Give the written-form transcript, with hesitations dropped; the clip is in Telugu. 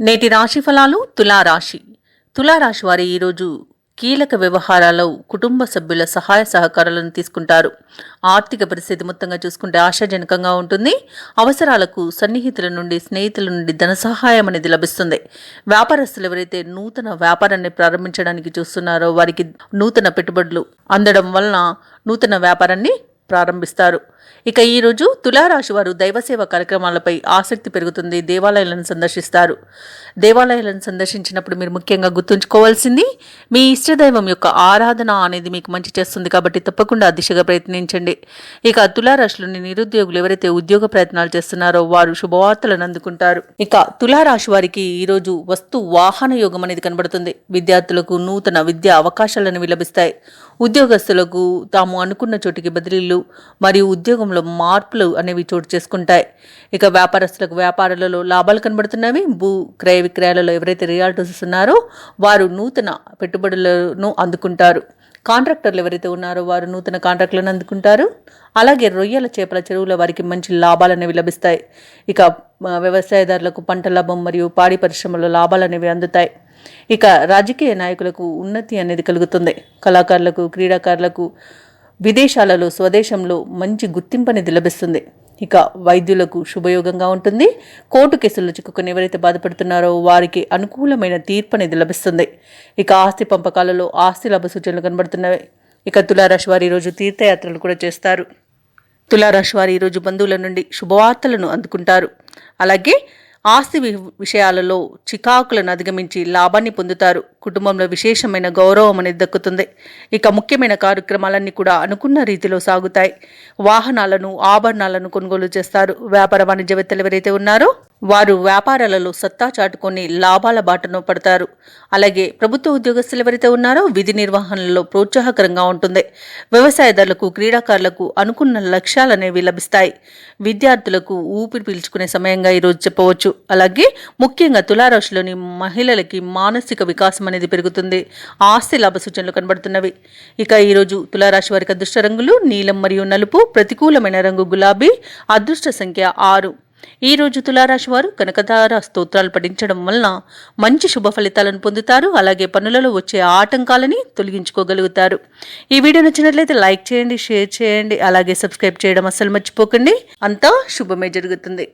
నేటి రాశి ఫలాలు తులారాశి వారి ఈరోజు కీలక వ్యవహారాల్లో కుటుంబ సభ్యుల సహాయ సహకారాలను తీసుకుంటారు. ఆర్థిక పరిస్థితి మొత్తంగా చూసుకుంటే ఆశాజనకంగా ఉంటుంది. అవసరాలకు సన్నిహితుల నుండి స్నేహితుల నుండి ధన సహాయం అనేది లభిస్తుంది. వ్యాపారస్తులు ఎవరైతే నూతన వ్యాపారాన్ని ప్రారంభించడానికి చూస్తున్నారో వారికి నూతన పెట్టుబడులు అందడం వలన నూతన వ్యాపారాన్ని ప్రారంభిస్తారు. ఇక ఈరోజు తులారాశి వారు దైవసేవ కార్యక్రమాలపై ఆసక్తి పెరుగుతుంది. దేవాలయాలను సందర్శిస్తారు. దేవాలయాలను సందర్శించినప్పుడు మీరు ముఖ్యంగా గుర్తుంచుకోవాల్సింది మీ ఇష్టదైవం యొక్క ఆరాధన అనేది మీకు మంచి చేస్తుంది కాబట్టి తప్పకుండా ఆ దిశగా ప్రయత్నించండి. ఇక తులారాశిలోని నిరుద్యోగులు ఎవరైతే ఉద్యోగ ప్రయత్నాలు చేస్తున్నారో వారు శుభవార్తలను అందుకుంటారు. ఇక తులారాశి వారికి ఈరోజు వాహన యోగం అనేది కనబడుతుంది. విద్యార్థులకు నూతన విద్యా అవకాశాలను లభిస్తాయి. ఉద్యోగస్తులకు తాము అనుకున్న చోటికి బదిలీలు మరియు ఉద్యోగంలో మార్పులు అనేవి చోటు చేసుకుంటాయి. ఇక వ్యాపారస్తులకు వ్యాపారాలలో లాభాలు కనబడుతున్నవి. భూ క్రయ విక్రయాలలో ఎవరైతే రియాల్టర్స్ ఉన్నారో వారు నూతన పెట్టుబడులను అందుకుంటారు. కాంట్రాక్టర్లు ఎవరైతే ఉన్నారో వారు నూతన కాంట్రాక్టులను అందుకుంటారు. అలాగే రొయ్యల చేపల చెరువుల వారికి మంచి లాభాలు అనేవి లభిస్తాయి. ఇక వ్యవసాయదారులకు పంట లాభం మరియు పాడి పరిశ్రమలో లాభాలు అనేవి అందుతాయి. ఇక రాజకీయ నాయకులకు ఉన్నతి అనేది కలుగుతుంది. కళాకారులకు క్రీడాకారులకు విదేశాలలో స్వదేశంలో మంచి గుర్తింపు అనేది లభిస్తుంది. ఇక వైద్యులకు శుభయోగంగా ఉంటుంది. కోర్టు కేసుల్లో చిక్కుకొని ఎవరైతే బాధపడుతున్నారో వారికి అనుకూలమైన తీర్పు అనేది లభిస్తుంది. ఇక ఆస్తి పంపకాలలో ఆస్తి లాభ సూచనలు కనబడుతున్నవి. ఇక తులారాశి వారు ఈరోజు తీర్థయాత్రలు కూడా చేస్తారు. తులారాశి వారు ఈరోజు బంధువుల నుండి శుభవార్తలను అందుకుంటారు. అలాగే ఆస్తి విషయాలలో చికాకులను అధిగమించి లాభాన్ని పొందుతారు. కుటుంబంలో విశేషమైన గౌరవం అనేది దక్కుతుంది. ఇక ముఖ్యమైన కార్యక్రమాలన్నీ కూడా అనుకున్న రీతిలో సాగుతాయి. వాహనాలను ఆభరణాలను కొనుగోలు చేస్తారు. వ్యాపార వాణిజ్యవేత్తలు ఎవరైతే ఉన్నారో వారు వ్యాపారాలలో సత్తా చాటుకొని లాభాల బాటను పడతారు. అలాగే ప్రభుత్వ ఉద్యోగస్తులు ఎవరైతే ఉన్నారో విధి నిర్వహణలో ప్రోత్సాహకరంగా ఉంటుంది. వ్యవసాయదారులకు క్రీడాకారులకు అనుకున్న లక్ష్యాలు అనేవి లభిస్తాయి. విద్యార్థులకు ఊపిరి పీల్చుకునే సమయంగా ఈరోజు చెప్పవచ్చు. అలాగే ముఖ్యంగా తులారాశిలోని మహిళలకి మానసిక వికాసం అనేది పెరుగుతుంది. ఆస్తి లాభ సూచనలు కనబడుతున్నవి. ఇక ఈరోజు తులారాశి వారికి అదృష్ట రంగులు నీలం మరియు నలుపు. ప్రతికూలమైన రంగు గులాబీ. అదృష్ట సంఖ్య 6. ఈ రోజు తులారాశి వారు కనకదార స్తోత్రాలు పఠించడం వలన మంచి శుభ ఫలితాలను పొందుతారు. అలాగే పనులలో వచ్చే ఆటంకాలని తొలగించుకోగలుగుతారు. ఈ వీడియో నచ్చినట్లయితే లైక్ చేయండి, షేర్ చేయండి, అలాగే సబ్స్క్రైబ్ చేయడం అస్సలు మర్చిపోకండి. అంతా శుభమే జరుగుతుంది.